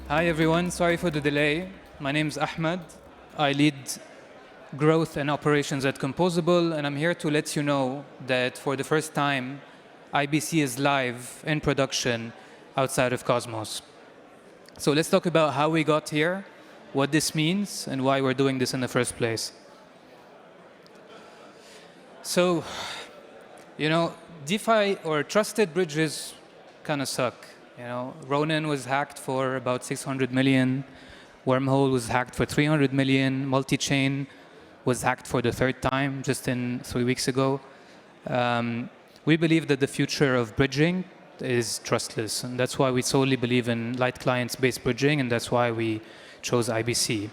Hi everyone, sorry for the delay. My name is Ahmad. I lead growth and operations at Composable, and I'm here to let you know that for the first time, IBC is live in production outside of Cosmos. So let's talk about how we got here, what this means, and why we're doing this in the first place. So, DeFi or trusted bridges kind of suck. Ronin was hacked for about 600 million. Wormhole was hacked for 300 million. Multi-chain was hacked for the third time just in 3 weeks ago. We believe that the future of bridging is trustless, and that's why we solely believe in light clients-based bridging, and that's why we chose IBC.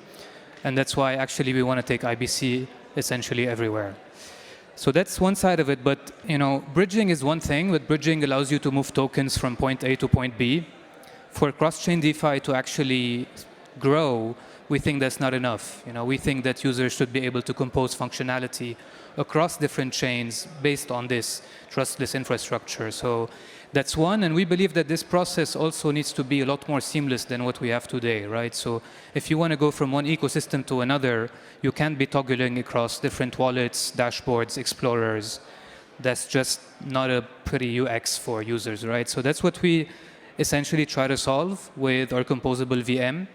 And that's why actually we want to take IBC essentially everywhere. So that's one side of it, but bridging is one thing, but bridging allows you to move tokens from point A to point B. For cross-chain DeFi to actually grow, we think that's not enough. We think that users should be able to compose functionality across different chains based on this trustless infrastructure. So that's one, and we believe that this process also needs to be a lot more seamless than what we have today, right? So if you want to go from one ecosystem to another, you can't be toggling across different wallets, dashboards, explorers. That's just not a pretty UX for users, right? So that's what we essentially try to solve with our composable VM.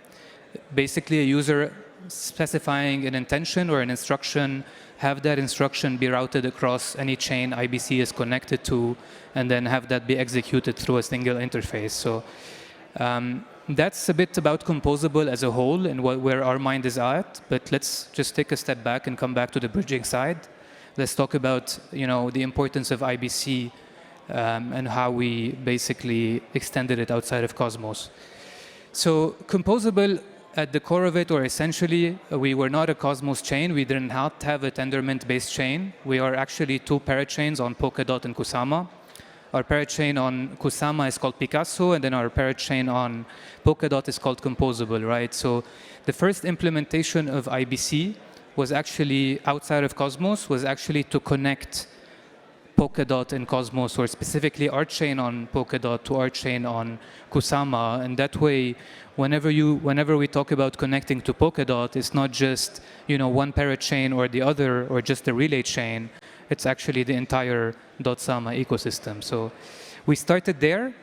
Basically, a user specifying an intention or an instruction, have that instruction be routed across any chain IBC is connected to, and then have that be executed through a single interface. So that's a bit about composable as a whole and where our mind is at. But let's just take a step back and come back to the bridging side. Let's talk about the importance of IBC and how we basically extended it outside of Cosmos. So composable, at the core of it, or essentially, we were not a Cosmos chain. We did not have a Tendermint-based chain. We are actually two parachains on Polkadot and Kusama. Our parachain on Kusama is called Picasso, and then our parachain on Polkadot is called Composable, right? So the first implementation of IBC was actually outside of Cosmos, was actually to connect Polkadot and Cosmos, or specifically our chain on Polkadot to our chain on Kusama. And that way, whenever we talk about connecting to Polkadot, it's not just one parachain or the other, or just the relay chain. It's actually the entire .sama ecosystem. So we started there.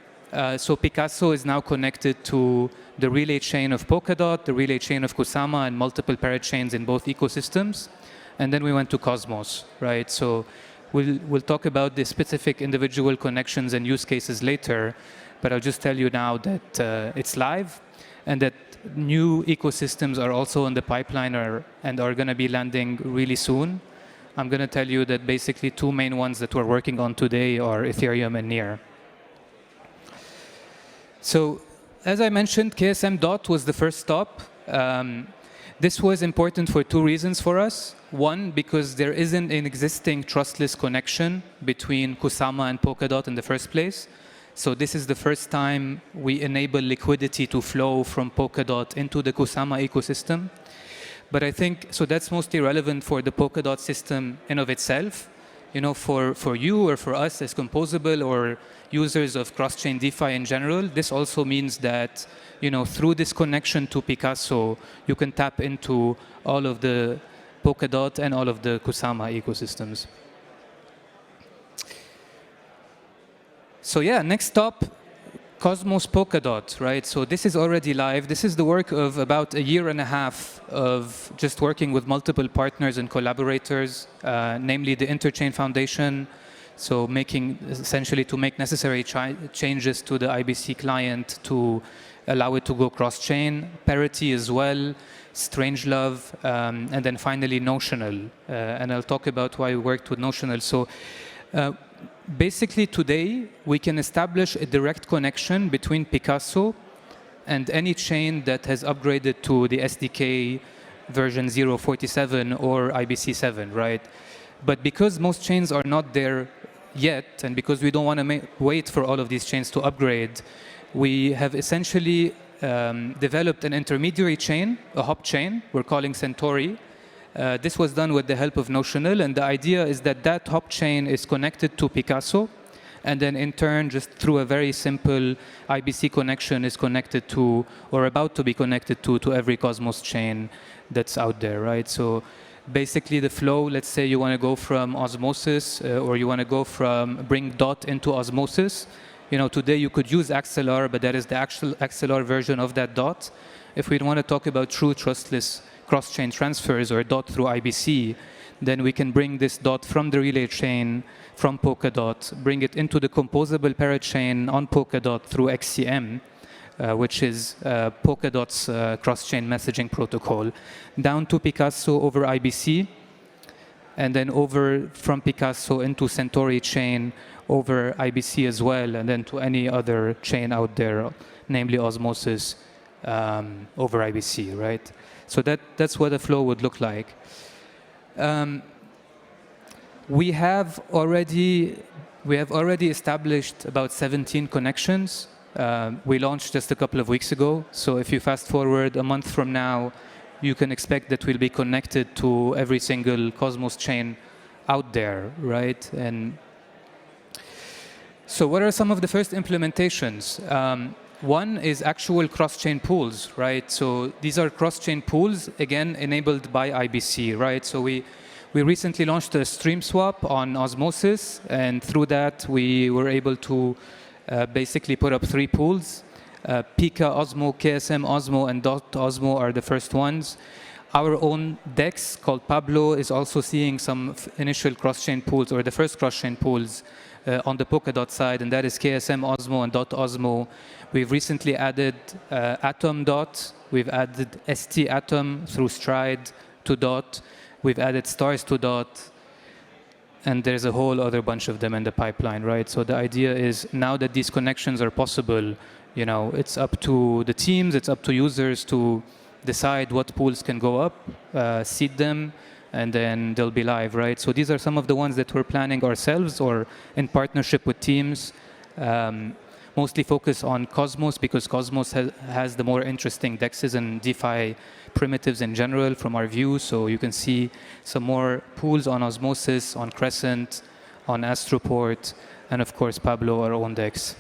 So Picasso is now connected to the relay chain of Polkadot, the relay chain of Kusama, and multiple parachains in both ecosystems. And then we went to Cosmos, right? So we'll talk about the specific individual connections and use cases later, but I'll just tell you now that it's live and that new ecosystems are also in the pipeline and are going to be landing really soon. I'm going to tell you that basically two main ones that we're working on today are Ethereum and Near. So as I mentioned, KSM DOT was the first stop. This was important for two reasons for us. One, because there isn't an existing trustless connection between Kusama and Polkadot in the first place. So this is the first time we enable liquidity to flow from Polkadot into the Kusama ecosystem. But I think, so that's mostly relevant for the Polkadot system in of itself. For you or for us as Composable or users of cross-chain DeFi in general, this also means that through this connection to Picasso, you can tap into all of the Polkadot and all of the Kusama ecosystems. So yeah, next stop, Cosmos Polkadot, right? So this is already live. This is the work of about a year and a half of just working with multiple partners and collaborators, namely the Interchain Foundation. So essentially to make necessary changes to the IBC client to allow it to go cross-chain, Parity as well, Strangelove, and then finally Notional. And I'll talk about why we worked with Notional. So basically today, we can establish a direct connection between Picasso and any chain that has upgraded to the SDK version 0.47 or IBC 7, right? But because most chains are not there yet, and because we don't want to wait for all of these chains to upgrade, we have essentially developed an intermediary chain, a hop chain, we're calling Centauri. This was done with the help of Notional, and the idea is that that hop chain is connected to Picasso, And then in turn, just through a very simple IBC connection is connected to, or about to be connected to every Cosmos chain that's out there, right? So basically the flow, let's say you want to go from Osmosis or you want to go from bring DOT into Osmosis. You know, today you could use XLR, but that is the actual XLR version of that DOT. If we want to talk about true trustless cross-chain transfers or DOT through IBC, then we can bring this DOT from the relay chain, from Polkadot, bring it into the composable parachain on Polkadot through XCM, which is Polkadot's cross-chain messaging protocol, down to Picasso over IBC, and then over from Picasso into Centauri chain over IBC as well, and then to any other chain out there, namely Osmosis over IBC, right? So that's what a flow would look like. We have already established about 17 connections. We launched just a couple of weeks ago. So if you fast forward a month from now, you can expect that we'll be connected to every single Cosmos chain out there, right? And so what are some of the first implementations? One is actual cross-chain pools, right? So these are cross-chain pools, again, enabled by IBC, right? So we recently launched a stream swap on Osmosis, and through that, we were able to basically put up 3 pools. Pika Osmo, KSM Osmo, and Dot Osmo are the first ones. Our own DEX, called Pablo, is also seeing some initial cross-chain pools, or the first cross-chain pools on the Polkadot side, and that is KSM Osmo and Dot Osmo. We've recently added Atom Dot. We've added ST Atom through Stride to Dot. We've added Stars to Dot. And there's a whole other bunch of them in the pipeline, right? So the idea is now that these connections are possible, you know, it's up to the teams, it's up to users to decide what pools can go up, seed them, and then they'll be live, right? So these are some of the ones that we're planning ourselves or in partnership with teams. Mostly focus on Cosmos because Cosmos has the more interesting DEXs and DeFi primitives in general from our view. So you can see some more pools on Osmosis, on Crescent, on Astroport, and of course Pablo, our own DEX.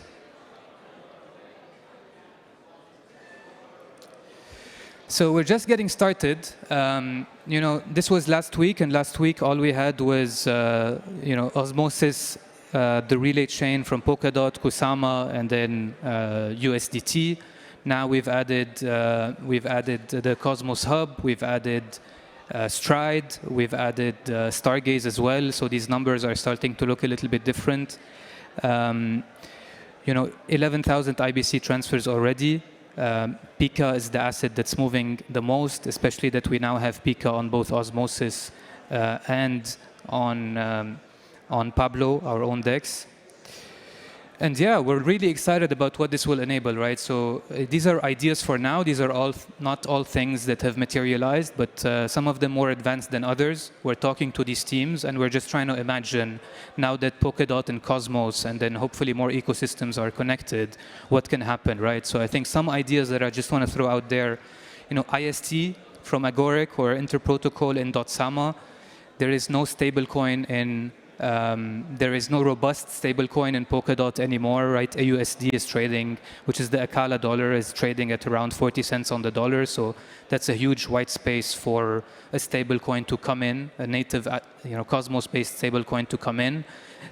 So we're just getting started. You know, this was last week, and last week all we had was you know, Osmosis, the relay chain from Polkadot, Kusama, and then USDT. Now we've added the Cosmos Hub, we've added Stride, we've added Stargaze as well. So these numbers are starting to look a little bit different. You know, 11,000 IBC transfers already. Pika is the asset that's moving the most, especially that we now have Pika on both Osmosis and on Pablo, our own DEX. And yeah, we're really excited about what this will enable, right? So these are ideas for now. These are all not all things that have materialized, but some of them more advanced than others. We're talking to these teams, and we're just trying to imagine now that Polkadot and Cosmos, and then hopefully more ecosystems are connected, what can happen, right? So I think some ideas that I just want to throw out there, you know, IST from Agoric or Interprotocol in .sama. There is no stablecoin in there is no robust stablecoin in Polkadot anymore, right? AUSD is trading, which is the Akala dollar, is trading at around 40 cents on the dollar. So that's a huge white space for a stablecoin to come in, a native, you know, Cosmos-based stablecoin to come in,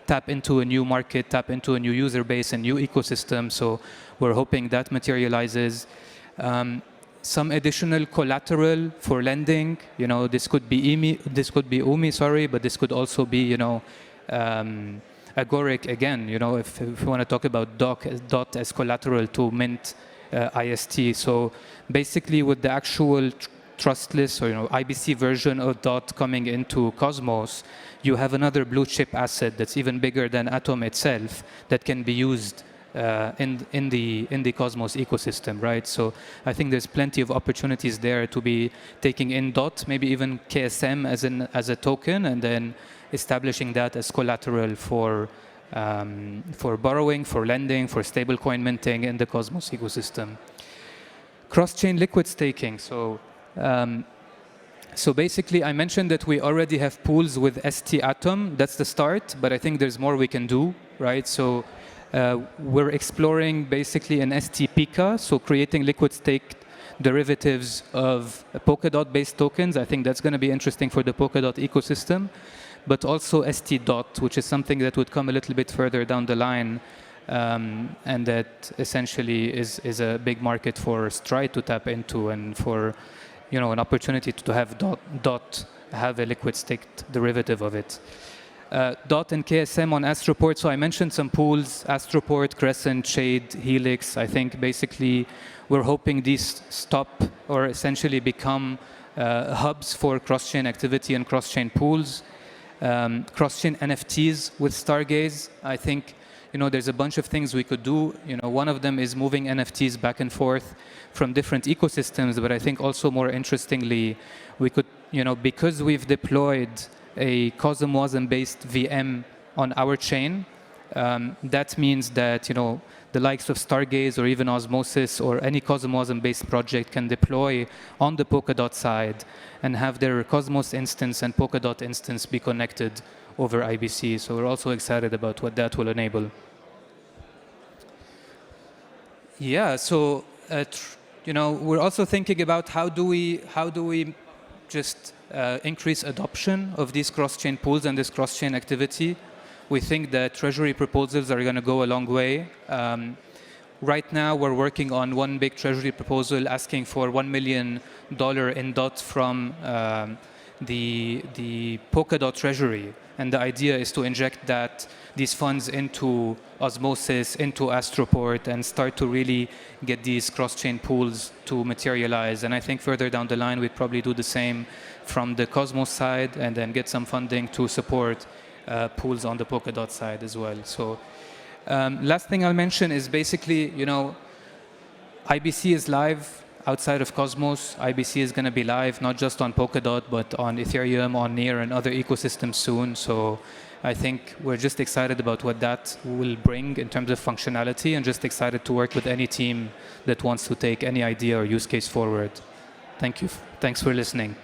tap into a new market, tap into a new user base, a new ecosystem. So we're hoping that materializes. Some additional collateral for lending. You know, this could be UMI, sorry, but this could also be, you know, Agoric again. You know, if we want to talk about DOT as collateral to mint IST. So basically, with the actual trustless or, you know, IBC version of DOT coming into Cosmos, you have another blue chip asset that's even bigger than Atom itself that can be used in the Cosmos ecosystem, right? So I think there's plenty of opportunities there to be taking in DOT, maybe even KSM as a token, and then establishing that as collateral for borrowing, for lending, for stablecoin minting in the Cosmos ecosystem. Cross-chain liquid staking. So basically, I mentioned that we already have pools with ST Atom. That's the start, but I think there's more we can do. right? So we're exploring basically an STPK, so creating liquid staked derivatives of Polkadot-based tokens. I think that's going to be interesting for the Polkadot ecosystem, but also ST dot, which is something that would come a little bit further down the line, and that essentially is a big market for Stride to tap into, and for an opportunity to have dot have a liquid staked derivative of it. Dot and KSM on Astroport. So I mentioned some pools: Astroport, Crescent, Shade, Helix. I think basically we're hoping these stop or essentially become hubs for cross-chain activity and cross-chain pools. Cross-chain NFTs with Stargaze. I think there's a bunch of things we could do. One of them is moving NFTs back and forth from different ecosystems. But I think also more interestingly, we could, because we've deployed a CosmWasm-based VM on our chain, that means that the likes of Stargaze or even Osmosis or any CosmWasm-based project can deploy on the Polkadot side and have their Cosmos instance and Polkadot instance be connected over IBC. So we're also excited about what that will enable. Yeah, so we're also thinking about how do we just increase adoption of these cross-chain pools and this cross-chain activity. We think that treasury proposals are going to go a long way. Right now, we're working on one big treasury proposal asking for $1 million in DOT from the Polkadot treasury. And the idea is to inject these funds into Osmosis, into Astroport, and start to really get these cross-chain pools to materialize. And I think further down the line, we'd probably do the same from the Cosmos side, and then get some funding to support pools on the Polkadot side as well. So last thing I'll mention is basically, IBC is live outside of Cosmos. IBC is going to be live not just on Polkadot, but on Ethereum, on Near, and other ecosystems soon. So I think we're just excited about what that will bring in terms of functionality, and just excited to work with any team that wants to take any idea or use case forward. Thank you. Thanks for listening.